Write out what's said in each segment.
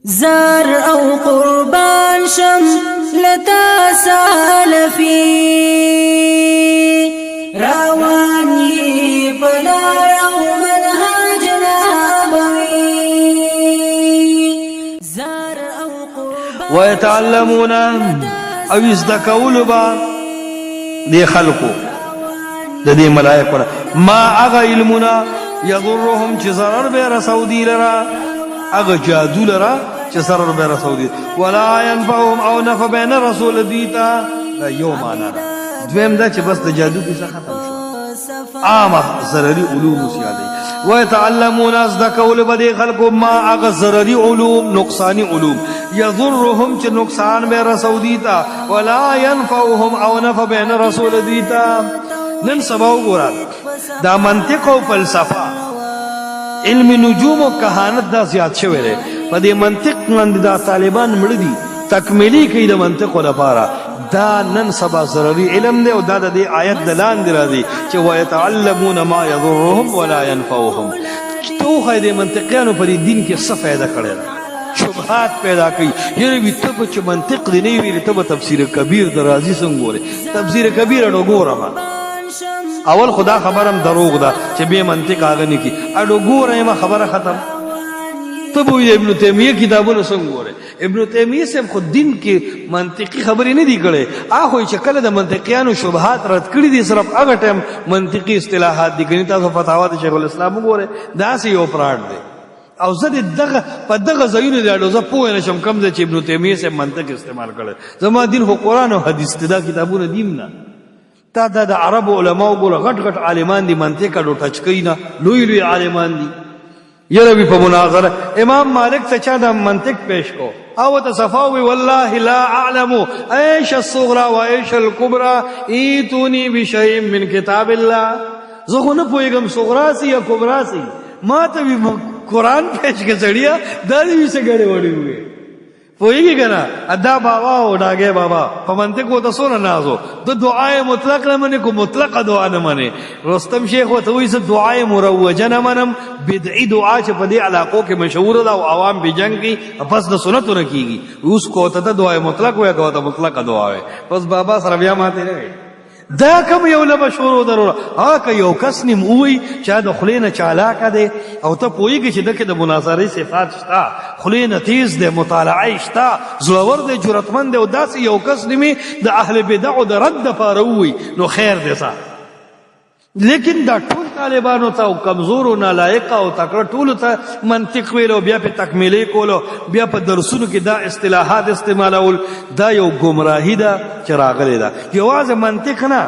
زار او قربان شم لتا سالفی راوانی پلار او منهاج نابوی زار او قربان ويتعلمون او ازدکول با دی خلقو د دې ملائکه ما اغا علمنا يضرهم چې ضرر به رسودي لرا اغا جادو لرا چې ضرر به رسودي ولا ينفعهم او نفع بين رسول دیتا دا یو معنا دویم دا چې بس د جادو کیسه ختم شو عامه ضرري علوم سیادي ويتعلمون ازدکول بدی خلقو ما اغا ضرري علوم نقصانی علوم يضرهم چې نقصان به رسودي تا ولا ينفعهم او نفع بين رسول دیتا نن سبا وګورئ دا منطق او فلسفه علم نجوم او کهانت دا زیات شوی دی په دې منطق باندې دا طالبان مړ دي تکمیلی کوي د منطق لپاره دا نن سبا ضروري علم دی او دا د دې آیت دلان دی راځي چې ويتعلمون ما يضرهم ولا ينفعهم توخه دې منطقيانو په دین کې څه فائدہ کړی شبهات پیدا کوي یره وي ته چې منطق دی نه ویل ته تفسیر کبیر درازي څنګه ګوره تفسیر کبیر اډو ګوره اول خدا خبرم دروغ دا چې به منطق اغه نه کی اډو ګوره ما خبره ختم ته به ابن تیمیه کتابونه څنګه ګوره ابن تیمیه سے خود دین کې منطقي خبرې نه دی کړي هغه چې کله د منطقيانو شبهات رد کړي دي صرف هغه ټیم منطقي اصطلاحات دي کني تاسو فتاوا د شیخ الاسلام ګوره دا سه یو پراډ دی او زه دغه په دغه ځایونو دی زه پوه نشم کوم چې ابن تیمیه سے منطق استعمال کړي زما دین خو قران او حدیث دا کتابونه دیم نه تا د عرب علماء ګوره غټ غټ عالمان دي منطق اډو ټچ کینا لوی لوی عالمان دي یره به په مناظره امام مالک ته چا د منطق پیش کو او تصفاوی والله لا اعلم ايش الصغرى وايش الكبرى ايتوني بشيء من كتاب الله زه نه پوهیږم صغرا سي یا کبرا سي ما ته قرآن پیش کې سړیا دا دې څه غړې وړې وې پوهیږي کنه ادا بابا او ډاګه بابا په منطق وته سونه نازو د دعای مطلق نه منې کو مطلق دعا نه منې رستم شیخ وته وې ز دعای مروجه نه منم بدعي دعا چې په دې علاقو کې مشهور ده او عوام به جنگ کی پس د سنتو نه کیږي اوس کو ته دعای مطلق وې کو ته مطلق دعا وې پس بابا سره بیا ماته نه دا کوم یو له مشهور ضروره که یو کس نیم وای چې د خلینه چالاک دی او ته پوهیږي چې دغه د مناظرې صفات شته خلینه تیز دی مطالعه شته زړور دی جرأتمند دی او داسې یو کس نیمه د اهل بدع او د رد لپاره وای نو خیر دی څه لیکن دا ټول طالبانو ته او کمزور او نالایق او تکړه ټول ته منطق ویلو بیا په تکمیلې کولو بیا په درسونو کې دا اصطلاحات استعمالول دا یو گمراهی ده چې راغلی ده یوازې منطق نه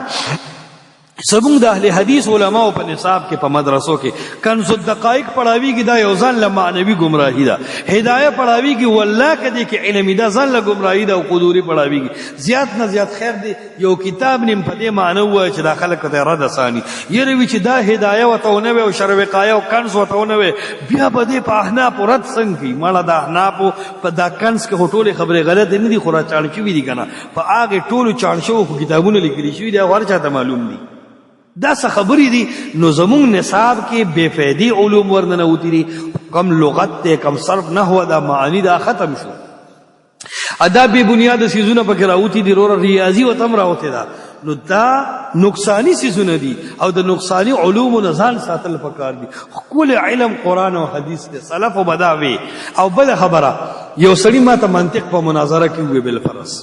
سبونګ د اهل حدیث علماء په نصاب کې په مدرسو کې کنز الدقائق پڑھاوی کې دا یو ځان له معنوي گمراهی ده هدايه پڑھاوی کې والله کدي کې علمي ده ځان له گمراهی ده او قدوري پڑھاوی کې زیات نه زیات خیر دی یو کتاب نیم په دې معنی وای چې دا خلک ته رد ثاني یره وی چې دا هدايه وتهونه او شروقایه او کنز وتهونه بیا په دې په احناف رد څنګه مړه د احناف په دا کنز کې هټوله خبره غلط نه دي خورا چانچوي دي کنه په هغه ټولو چانچو کتابونه لیکلي شوی دا ورچاته معلوم دي دا څه خبرې دي نو زموږ نصاب کې بے فائدې علوم ورننه وتی دي کم لغت ته کم صرف نحو دا معانی دا ختم شو ادا به بنیاد سيزونه پکې راوتی دي رور ریاضي او تم راوته دا نو دا نقصانی سيزونه دي او د نقصانی علوم او ځان ساتل پکار دي کول علم قران او حديث ته سلف او بداوي او بل خبره یو سړی ماته منطق په مناظره کې وی بل فرض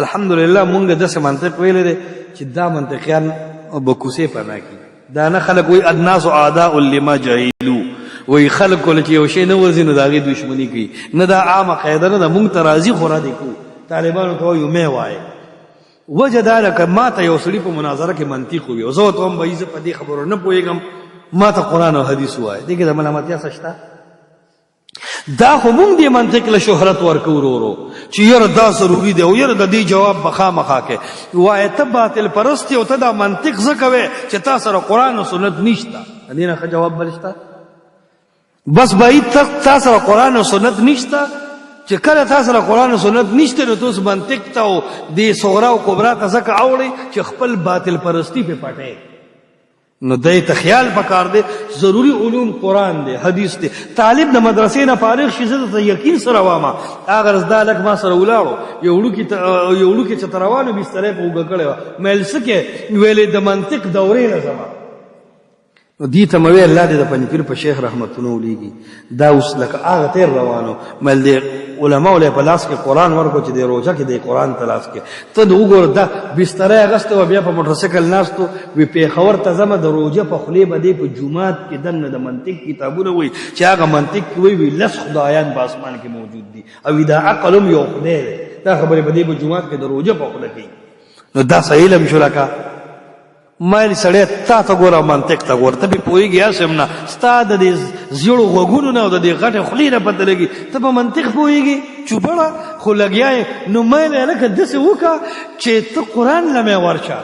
الحمدلله مونږ د منطق ویل دي چې دا منطقيان او بکوسه پنا کی دا نه خلق وی الناس اعداء لما جهلوا وی خلق کول چې یو شی نه ورزینو داغي دښمنی کوي نه دا عامه قاعده نه مونږ ترازی خورا دي کو طالبانو ته یو مې وای وجدالک ما ته یو سړي په مناظره کې منطق وي او زه ته هم به یې په دې خبرو نه پويګم ما ته قران او حديث وای دغه د ملامتیا سشتا دا همون دی منطق له شهرت ورکو ورو چې یره دا ضروری دی او یره د دې جواب بخا مخا کې وای ته باطل پرستی او ته دا منطق زکوي چې تاسو سره قران او سنت نشته دینه ښه جواب بلشتا بس بای تاسو سره قران او سنت نشته چې کله تاسو سره قران او سنت نشته نو تاسو منطق ته او د صغرا او کبرا ته زکه اوړي چې خپل باطل پرستی په پټه نو دای ته خیال پکار دی ضروری علوم قرآن دی حدیث دی طالب د مدرسې نه فارغ شي زه ته یقین سره واما هغه رزدا لک ما سره ولاړو یو وړو کې چې تروانو بسترې په وګ کړو مېل سکه ویلې د منطق دورې نه زما نو دې ته مې الله دې د پنځپیر په شیخ رحمتونه ولېږي دا اوس لکه هغه تیر روانو مل دې علماء له پلاس کې قرآن ورکو چې د روزه کې د قرآن تلاش کې ته د وګور دا بسترې اغسته او بیا په موټر سایکل ناستو وی په خبر ته زما د روزه په خلی باندې په جمعات کې دنه د منطق کتابونه وای چې هغه منطق وی لس خدایان په اسمان کې موجود دي او دا عقلم یو خدای دا خبره باندې په جمعات کې د روزه په خلی کې نو دا صحیح علم شو لکه مایل سړی تا ته ګوره منطق ته ګوره ته به پوهېږي هسې نه ستا د دې زیړو غوږونو نه او د دې غټې خولې نه پته لګي ته په منطق پوهېږي چوپړه خو لګیا یې نو مایل هلکه داسې وکړه چې ته قرآن له مې ورشه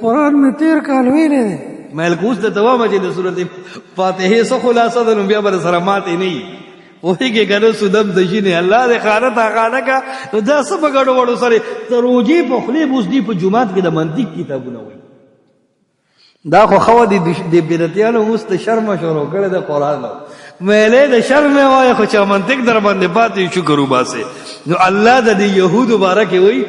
قرآن مې تېر کال ویلی دی مایل که اوس درته وایم چې د صورت فاتحې څه خلاصه ده نو بیا به سره ماتې نه وي پوهېږې که نه سودم د شینې الله دې خانه تا خانه کا نو دا څه په ګډو وړو سره د روجې په خولې به اوس دي په جومات کې د منطق کتابونه وایي دا خو خو د بدعتیانو اوس د شرمه شروع کړې د قرآن میلې د شرمه وایي خو چې منطق در باندې پاتې شکر وباسې نو الله د دې یهودو باره کې وایي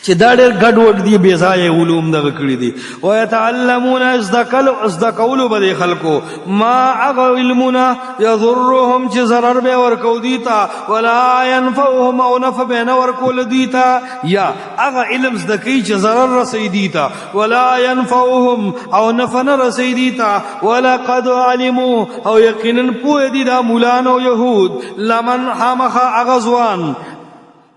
چې دا ډېر ګډ وډ دي بې ځایه علوم دغه کړي دي ویتعلمون زده کولو به دې خلکو ما هغه علمونه یضرهم چې ضرر به ورکو دوی ته ولا ینفعهم او نفع به نه ورکول دوی ته یا هغه علم زده کوي چې ضرر رسوي دوی ته ولا ینفعهم او نفع نه رسوي دوی ته ولقد علموا او یقینا پوه دي دا مولان او یهود لمن خامخا هغه ځوان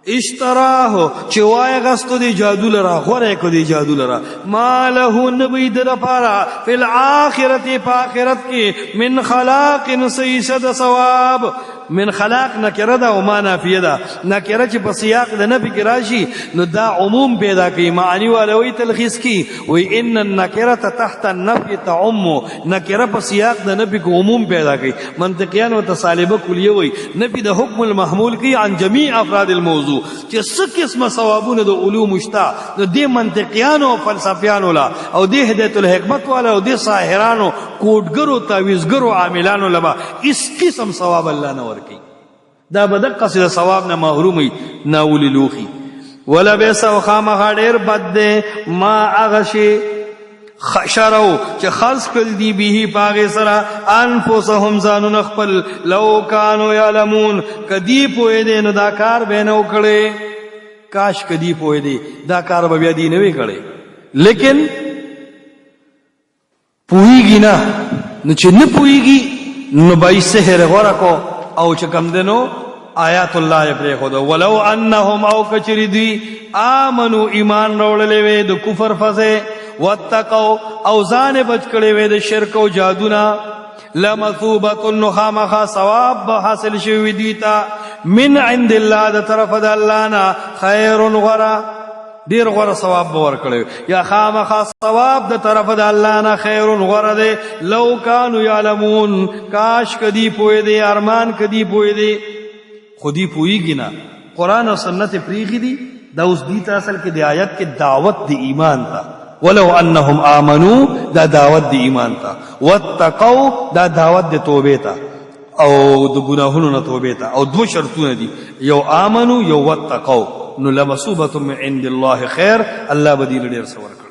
اشتراه چې وای غستو دی جادو لرا غوره کو دی جادو لرا ما له نبی در پارا فی الاخرت په اخرت کې من خلاق سیسد ثواب من خلاق نکره ده او ما نافیه ده نکره چې په سیاق د نفي کې راشي نو دا عموم پیدا کوي معنی ولوي تلخیص کی وی ان النکره تحت النفي تعم نکره په سیاق د نفي کې عموم پیدا کوي منطقيان او تصالبه کلیه وی نفي د حکم المحمول کی عن جميع افراد الموضوع چې څه قسمه ثوابونه د علوم شته د دې منطقيان او فلسفيانو لا او د هدایت الحکمت والا او د ساحرانو کوډګرو تعویذګرو عاملانو لبا اس قسم ثواب الله نه ورکی دا بدقه سره ثواب نه محرومي ناول لوخي ولا بس او خامخ ډیر بد ده ما اغشي خشرو چې خلص کړ دی به پاغه سره انفسهم زانون خپل لو کانوا یعلمون کدی پوی دې نو دا کار به نه وکړي کاش کدی پوی دې دا کار به بیا دی نه وی کړي لیکن پویږي نه نو چې نه پویږي نو بای سحر ورکو او چې کم دنو آیات الله پر خدا ولو انهم او کچریدی امنو ایمان راوللې وې د کفر فزه واتقوا او ځان بچ کړي وې د شرک او جادونا لمثوبه النخامخ ثواب حاصل شوی دیتا من عند الله د طرف د الله نه خیر غرا ډیر غره ثواب به ورکړي یا خامخا ثواب د طرف د الله نه خیر غره دی لو کانوا یعلمون کاش کدی پوی دی ارمان کدی پوی دی خودی پویږي نه قران او سنت پریږي دي دا اوس دي اصل کې د آیت کې دعوت د ایمان تا ولو انهم امنوا دا دعوت د ایمان تا واتقوا دا دعوت د توبه تا او د ګناهونو نه توبه تا او دو شرطونه دي یو امنو یو واتقوا نو لمصوبه من عند الله خير الله بديل ډیر څور